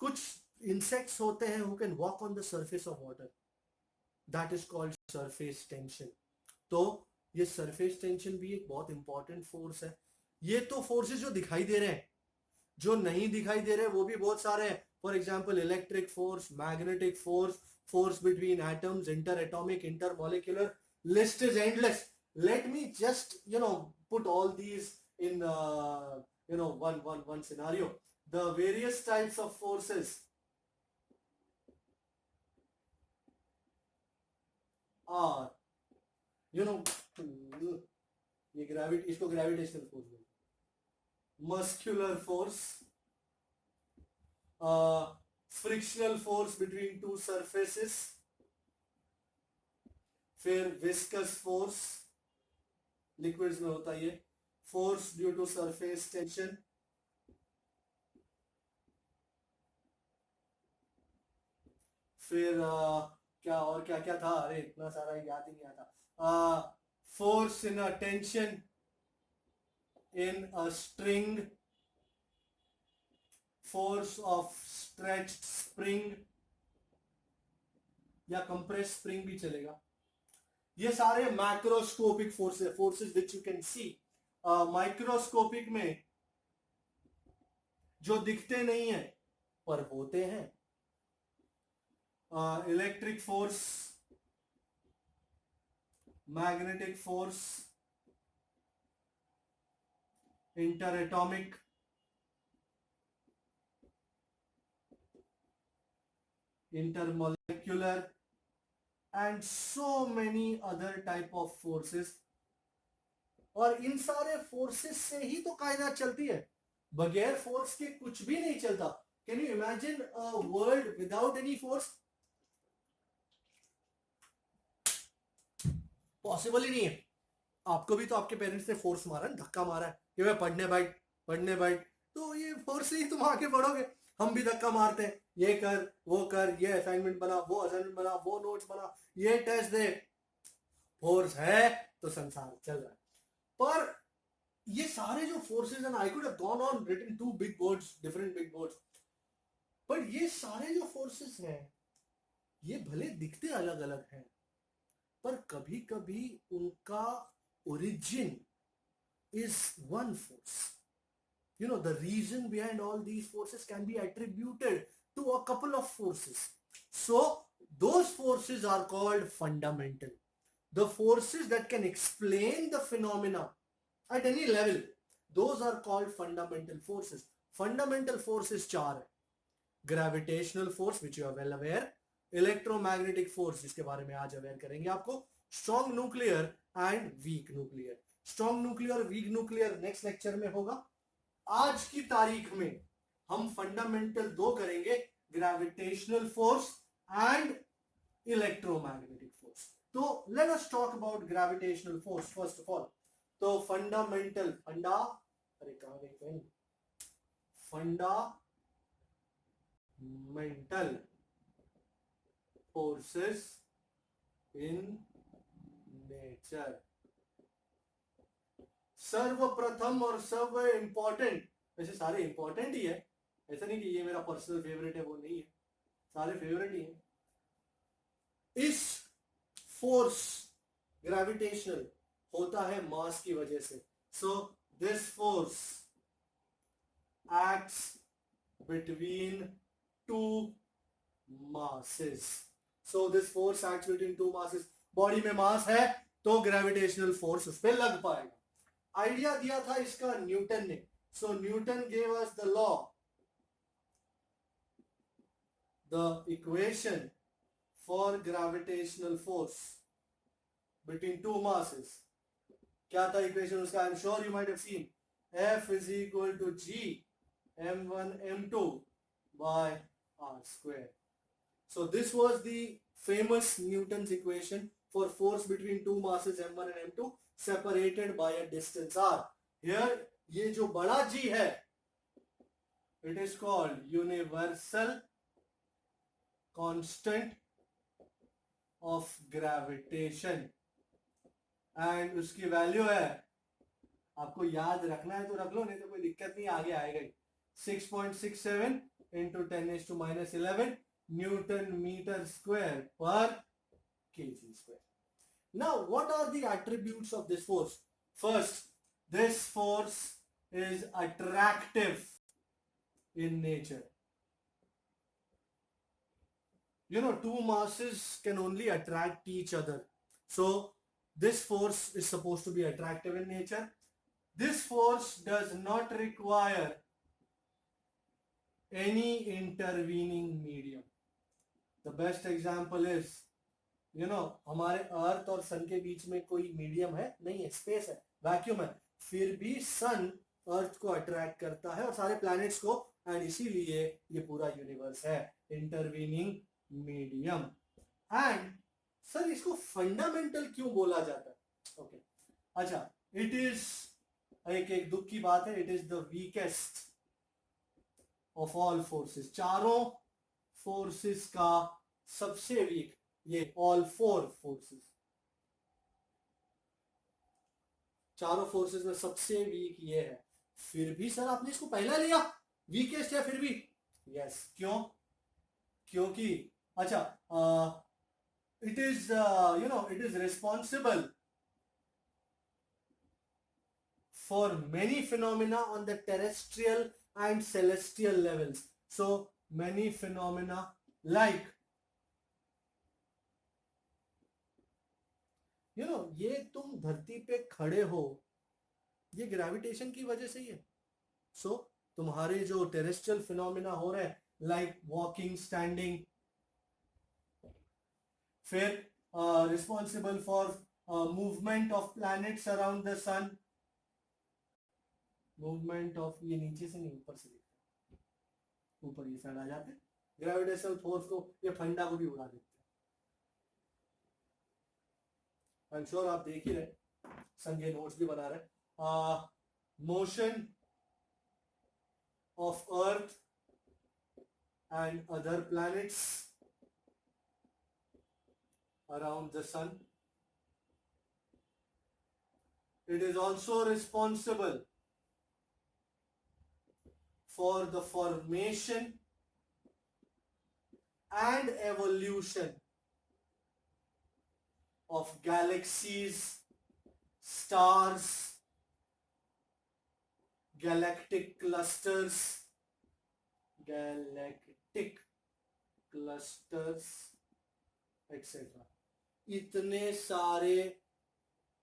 कुछ इंसेक्ट्स होते हैं who can walk on the surface of water, that is called surface tension. तो ये सरफेस टेंशन भी एक बहुत इंपॉर्टेंट फोर्स है। ये तो फोर्सेस जो दिखाई दे रहे हैं, जो नहीं दिखाई दे रहे वो भी बहुत सारे हैं। For example electric force, magnetic force, force between atoms, inter atomic, inter molecular, list is endless. Late me just put all these in one scenario. The various types of forces are, you know ये ग्रेविटी, इसको ग्रेविटेशनल फोर्स बोलते हैं, muscular force, frictional force between two surfaces, फिर विस्कस फोर्स, लिक्विड्स में होता है ये, force due to surface tension, फिर क्या और क्या क्या था, अरे इतना सारा याद ही नहीं आता। Force in a tension in a string, force of stretched spring या compressed spring भी चलेगा। ये सारे macroscopic forces, forces which you can see. Microscopic में जो दिखते नहीं है पर होते हैं, electric force, magnetic force, inter atomic, intermolecular and so many other type of forces। और इन सारे फोर्सेस से ही तो कायनात चलती है, बगैर फोर्स के कुछ भी नहीं चलता। Can you imagine a world without any force? Possible ही नहीं है। आपको भी तो आपके पेरेंट्स ने फोर्स मारा है, धक्का मारा है कि भाई पढ़ने बैठ, पढ़ने बैठ, तो ये फोर्स से ही तुम आगे बढ़ोगे। हम भी धक्का मारते हैं, ये कर, वो कर, ये असाइनमेंट बना, वो असाइनमेंट बना, वो नोट्स बना, ये टेस्ट दे। फोर्स है तो संसार चल रहा है। पर ये सारे जो फोर्सेस हैं, I could have gone on written two big words, different big words, पर ये सारे जो फोर्सेस हैं ये भले दिखते अलग अलग हैं, पर कभी कभी उनका origin is one force. The reason behind all these forces can be attributed to a couple of forces. So those forces are called fundamental. The forces that can explain the phenomena at any level, those are called fundamental forces. Fundamental forces चार है: gravitational force, which you are well aware, electromagnetic force, जिसके बारे में आज अवेयर करेंगे आपको, strong nuclear and weak nuclear. Strong nuclear, weak nuclear next lecture में होगा। आज की तारीख में हम फंडामेंटल दो करेंगे, gravitational force and electromagnetic force. तो let us talk about gravitational force first of all. तो फंडामेंटल, अरे कहां गई pen, fundamental forces in nature. सर्वप्रथम और सर्व इंपॉर्टेंट, वैसे सारे इंपॉर्टेंट ही है, ऐसा नहीं कि ये मेरा पर्सनल फेवरेट है, वो नहीं है, सारे फेवरेट ही है। इस फोर्स ग्रेविटेशनल होता है मास की वजह से। So this force acts between two masses. So this force acts between two masses. Body में मास है तो ग्रेविटेशनल फोर्स उस पर लग पाएगा। आइडिया दिया था इसका न्यूटन ने। सो Newton gave us the law, the equation for gravitational force between two masses. क्या था इक्वेशन उसका? I am sure you might have seen, F is equal to G m1 m2 by r square. So this was the famous Newton's equation for force between two masses m1 and m2 separated by a distance r. Here ये जो बड़ा G है, it is called universal constant of gravitation and उसकी वैल्यू है, आपको याद रखना है तो रख लो, नहीं तो कोई दिक्कत नहीं, आगे आएगा ही, 6.67 into 10⁻⁻11 Newton meter square per kg square. Now, what are the attributes of this force? First, this force is attractive in nature. You know, two masses can only attract each other. So this force is supposed to be attractive in nature. This force does not require any intervening medium. The best example is, you know, हमारे अर्थ और सन के बीच में कोई मीडियम है नहीं है, स्पेस है, वैक्यूम है, फिर भी सन अर्थ को अट्रैक्ट करता है और सारे प्लैनेट्स को, एंड इसीलिए ये पूरा यूनिवर्स है इंटरवीनिंग मीडियम. एंड सर इसको फंडामेंटल क्यों बोला जाता है? ओके अच्छा, इट इज एक दुख की बात है, it is the weakest of all forces. चारों फोर्सेस का सबसे वीक ये ऑल फोर फोर्सेस, चारों फोर्सेस में सबसे वीक ये है. फिर भी सर आपने इसको पहला लिया, वीकेस्ट है फिर भी. यस, क्यों? क्योंकि अच्छा, it is you know it is responsible for many phenomena on the terrestrial and celestial levels. So many phenomena like, you know, ये तुम धरती पे खड़े हो, ये ग्रेविटेशन की वजह से ही है. So तुम्हारे जो टेरेस्ट्रियल फिनोमिना हो रहे हैं, लाइक वॉकिंग, स्टैंडिंग, फिर responsible for movement of planets around the sun, movement of, ये नीचे से नहीं ऊपर से देखते, ऊपर ये साइड आ जाते हैं. ग्रेविटेशनल फोर्स को, ये फंडा को भी उड़ा देते हैं. आई एम श्योर आप देख ही रहे, संजय नोट्स भी बना रहे. Motion of earth and other planets around the sun. It is also responsible for the formation and evolution of galaxies, stars, galactic clusters, etc. इतने सारे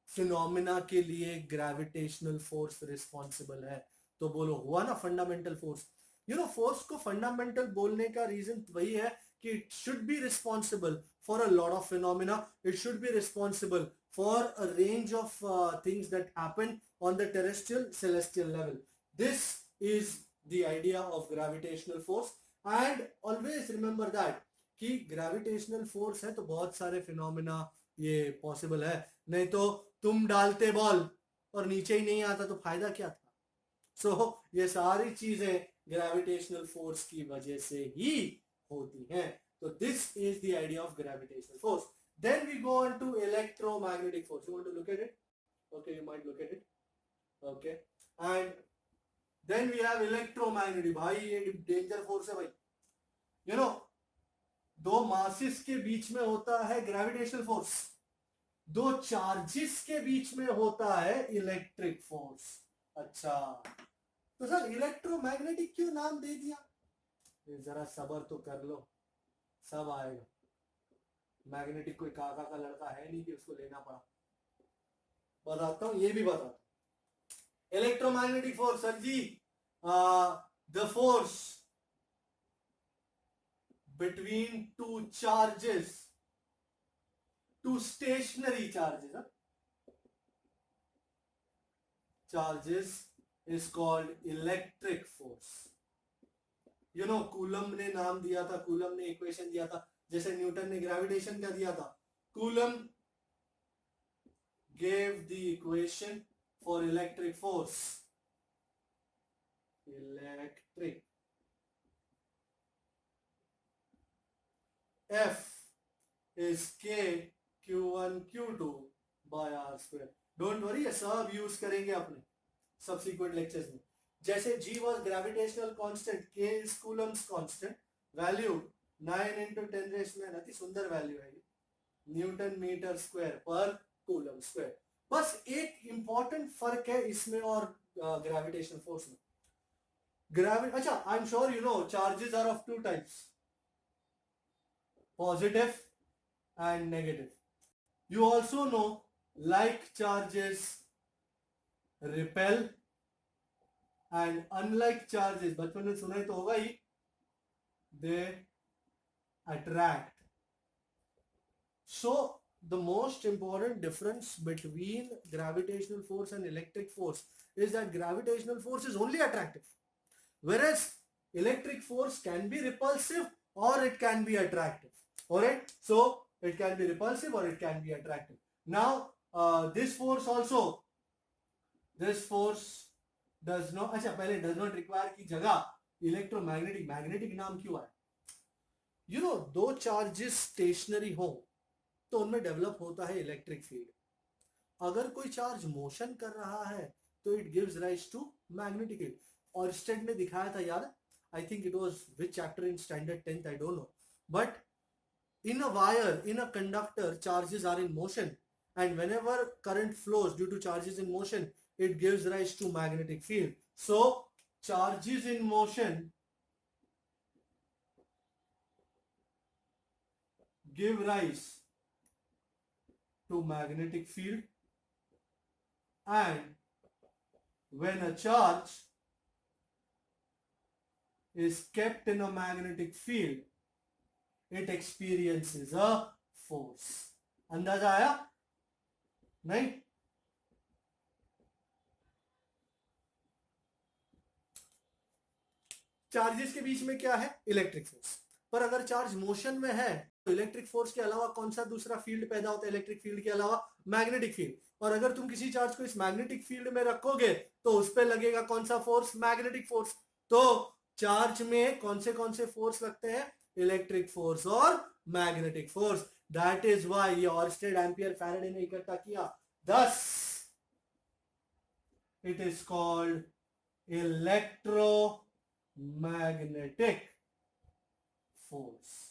फिनोमिना के लिए ग्रेविटेशनल फोर्स रिस्पॉन्सिबल है. तो बोलो हुआ ना fundamental force. You know, force को फंडामेंटल बोलने का रीजन वही है कि it should be responsible for a lot of phenomena, it should be responsible for a range of things that happen on the terrestrial celestial level. This is the idea of gravitational force. And always remember that कि ग्रेविटेशनल फोर्स है तो बहुत सारे फिनोमिना ये पॉसिबल है. नहीं तो तुम डालते बॉल और नीचे ही नहीं आता तो फायदा क्या था? सो ये सारी चीजें ग्रेविटेशनल फोर्स की वजह से ही होती हैं. तो this is the idea of gravitational force. Then we go on to electromagnetic force. You want to look at it? Okay, you might look at it. Okay, and then we have electromagnetic. भाई ये डेंजर फोर्स है भाई. यू नो, दो मासेस के बीच में होता है ग्रेविटेशनल फोर्स, दो चार्जेस के बीच में होता है इलेक्ट्रिक फोर्स. अच्छा, तो सर इलेक्ट्रोमैग्नेटिक क्यों नाम दे दिया? जरा सबर तो कर लो, सब आएगा. मैग्नेटिक कोई काका का लड़का है नहीं कि उसको लेना पड़ा. बताता हूं, ये भी बताता हूं. इलेक्ट्रोमैग्नेटिक फोर्स सर जी, the force between two charges, two stationary charges, charges is called electric force. You know, Coulomb ने नाम दिया था, कूलम ने इक्वेशन दिया था, जैसे न्यूटन ने ग्रेविटेशन का दिया था. Coulomb gave the equation for electric force. Electric. F is K Q1 Q2 by R square. Don't worry, सब यूज करेंगे अपने सबसीक्वेंट लेक्चर्स में. जैसे G was gravitational constant, K is Coulomb's constant, value 9 into 10 raised में, अति सुंदर वैल्यू है, न्यूटन मीटर स्क्वायर पर कूलम स्क्वायर। बस एक इंपॉर्टेंट फर्क है इसमें और ग्रेविटेशनल फोर्स में। अच्छा, I am sure you know charges are of two types, positive and negative. You also know like charges repel and unlike charges, बचपन में सुना ही तो होगा ही, they attract. So the most important difference between gravitational force and electric force is that gravitational force is only attractive, whereas electric force can be repulsive or it can be attractive. Alright, so it can be repulsive or it can be attractive. Now this force also, this force does not, अच्छा पहले does not require की जगह इलेक्ट्रोमैग्नेटिक, मैग्नेटिक नाम क्यों आया? You know, दो चार्जेस स्टेशनरी हो तो उनमें डेवलप होता है इलेक्ट्रिक फील्ड। अगर कोई चार्ज मोशन कर रहा है तो it gives rise to magnetic field. Oersted ने दिखाया था, याद? I think it was which chapter in standard 10th, I don't know, but in a wire, in a conductor, charges are in motion, and whenever current flows due to charges in motion, it gives rise to magnetic field. So charges in motion give rise to magnetic field, and when a charge is kept in a magnetic field, it experiences a force. अंदाजा आया? नहीं? चार्जेस के बीच में क्या है? Electric force. पर अगर चार्ज मोशन में है तो इलेक्ट्रिक फोर्स के अलावा कौन सा दूसरा फील्ड पैदा होता है? इलेक्ट्रिक फील्ड के अलावा मैग्नेटिक फील्ड। और अगर तुम किसी चार्ज को इस मैग्नेटिक फील्ड में रखोगे तो उस पर लगेगा कौन सा फोर्स? Magnetic force. तो चार्ज में कौन से फोर्स लगते हैं? इलेक्ट्रिक फोर्स और magnetic force. That is why ये ऑर्स्टेड, एम्पियर, फैराडे ने इकट्ठा किया। thus it is called electromagnetic force.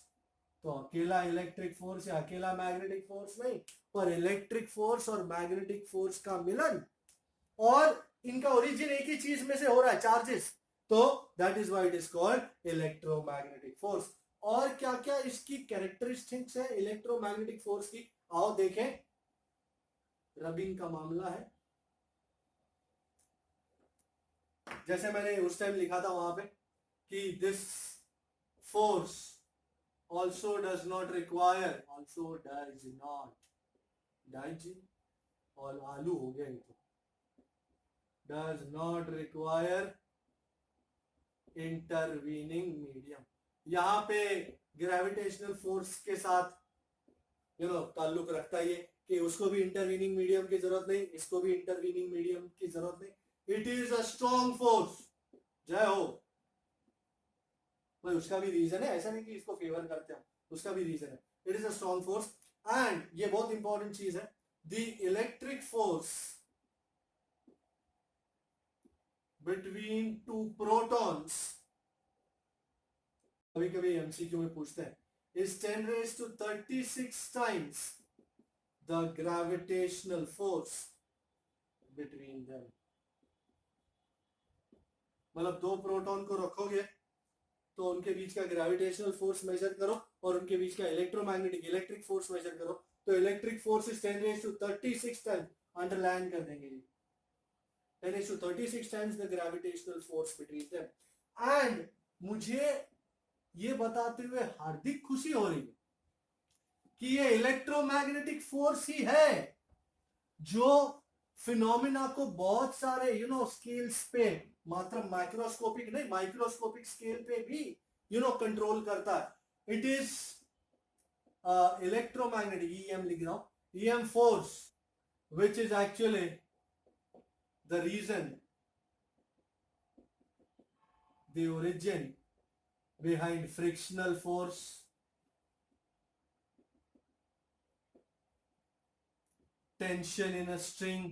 तो अकेला इलेक्ट्रिक फोर्स या अकेला मैग्नेटिक फोर्स नहीं, पर इलेक्ट्रिक फोर्स और मैग्नेटिक फोर्स का मिलन, और इनका ओरिजिन एक ही चीज में से हो रहा है, चार्जेस। तो that is why it is called electromagnetic force. और क्या क्या इसकी कैरेक्टरिस्टिक्स है इलेक्ट्रोमैग्नेटिक फोर्स की, आओ देखें। रबिंग का मामला है, जैसे मैंने उस टाइम लिखा था वहां पे कि this force also does not require, also does not, डाइजी और आलू हो गया ये तो, does not require intervening medium। यहाँ पे ग्रेविटेशनल फोर्स के साथ ताल्लुक रखता है ये कि उसको भी इंटरवीनिंग मीडियम की जरूरत नहीं, इसको भी इंटरवीनिंग मीडियम की जरूरत नहीं। It is a strong force. जय हो भाई। उसका भी रीजन है, ऐसा नहीं कि इसको फेवर करते हैं, उसका भी रीजन है। It is a strong force, and ये बहुत इंपॉर्टेंट चीज है, the electric force between two protons, कभी कभी एमसीक्यू में पूछते हैं, is 10 raised to 36 times the gravitational force between them। मतलब दो प्रोटॉन को रखोगे तो उनके बीच का ग्रेविटेशनल फोर्स मेजर करो और उनके बीच का इलेक्ट्रिक फोर्स मेजर करो, तो electric force is 10 raised to 36 times, underline कर देंगे जी, 10 raised to 36 times the gravitational force between them. And मुझे ये बताते हुए हार्दिक खुशी हो रही है कि ये इलेक्ट्रोमैग्नेटिक फोर्स ही है जो फिनोमिना को बहुत सारे स्केल्स पे, मात्र माइक्रोस्कोपिक नहीं, माइक्रोस्कोपिक स्केल पे भी कंट्रोल करता है। इट इज इलेक्ट्रोमैग्नेटिक, ईएम लिख रहा हूं, EM force which is actually the reason, the origin behind frictional force, tension in a string,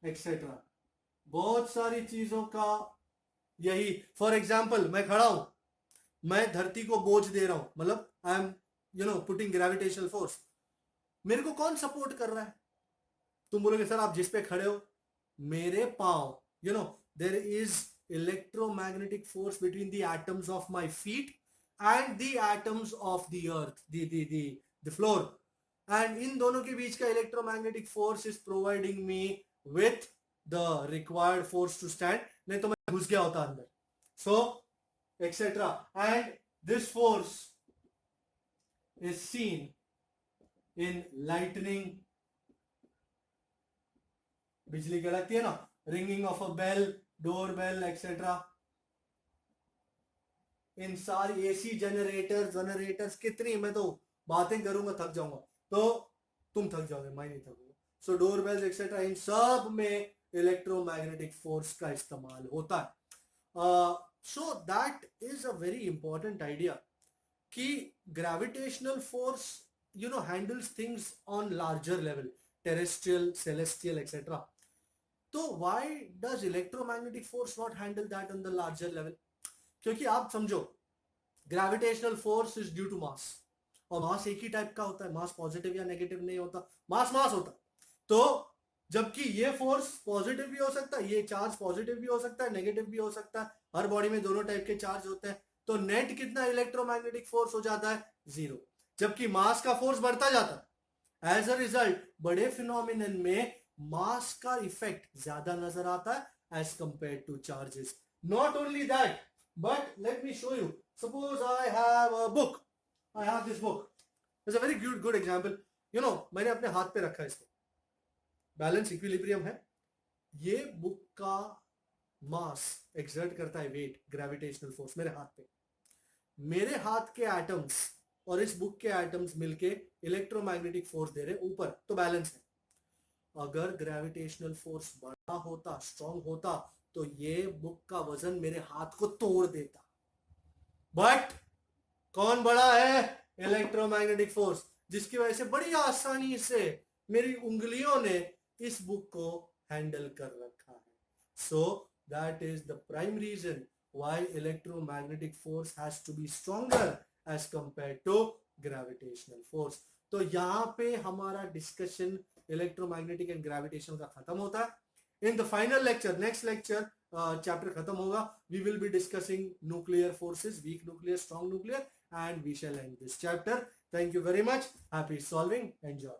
etc. बहुत सारी चीजों का यही, फॉर एग्जाम्पल मैं खड़ा हूं, मैं धरती को बोझ दे रहा हूं, मतलब I am putting gravitational force, मेरे को कौन सपोर्ट कर रहा है? तुम बोलोगे सर आप जिस पे खड़े हो, मेरे पांव, there is electromagnetic force between the atoms of my feet and the atoms of the earth, the floor, and इन दोनों के बीच का electromagnetic force is providing me with the required force to stand, नहीं तो मैं घुस गया होता अंदर, so etcetera, and this force is seen in lightning, बिजली कड़कती है ना, ringing of a bell, door bell etcetera, इन सारी एसी जनरेटर्स कितनी, मैं तो बातें करूंगा थक जाऊंगा, तो तुम थक जाओगे, मैं नहीं थकूंगा। सो डोर बेल्स एक्सेट्रा, इन सब में इलेक्ट्रोमैग्नेटिक फोर्स का इस्तेमाल होता है। So that is a very important idea कि gravitational force handles things on larger level, terrestrial, celestial etcetera. तो why does electromagnetic force not handle that on the larger level? क्योंकि आप समझो, gravitational force is due to mass, और मास एक ही टाइप का होता है, मास पॉजिटिव या नेगेटिव नहीं होता, मास मास होता है। तो जबकि ये फोर्स पॉजिटिव भी हो सकता है, ये चार्ज पॉजिटिव भी हो सकता है, नेगेटिव भी हो सकता है, हर बॉडी में दोनों टाइप के चार्ज होते हैं, तो नेट कितना इलेक्ट्रोमैग्नेटिक फोर्स हो जाता है? जीरो। जबकि मास का फोर्स बढ़ता जाता है, एज अ रिजल्ट बड़े फिनोमिनन में मास का इफेक्ट ज्यादा नजर आता है as compare to charges. Not only that, but let me show you. Suppose I have a book. I have this book. It's a very good example. मैंने अपने हाथ पे रखा है इसको, बैलेंस इक्विलिब्रियम है, ये बुक का मास एक्सर्ट करता है वेट, ग्रेविटेशनल फोर्स मेरे हाथ पे, मेरे हाथ के एटम्स और इस बुक के एटम्स मिलके इलेक्ट्रोमैग्नेटिक फोर्स दे रहे ऊपर, तो बैलेंस है। अगर ग्रेविटेशनल फोर्स बड़ा होता, स्ट्रांग होता, तो ये बुक का वजन मेरे हाथ को तोड़ देता, बट कौन बड़ा है? इलेक्ट्रोमैग्नेटिक फोर्स, जिसकी वजह से बड़ी आसानी से मेरी उंगलियों ने इस बुक को हैंडल कर रखा है। So that is the prime reason why electromagnetic force has to be stronger as compare to gravitational force. तो यहां पे हमारा डिस्कशन इलेक्ट्रोमैग्नेटिक एंड ग्रेविटेशन का खत्म होता है। In the final lecture, next lecture, chapter खत्म होगा, we will be discussing nuclear forces, weak nuclear, strong nuclear, and we shall end this chapter. Thank you very much. Happy solving. Enjoy.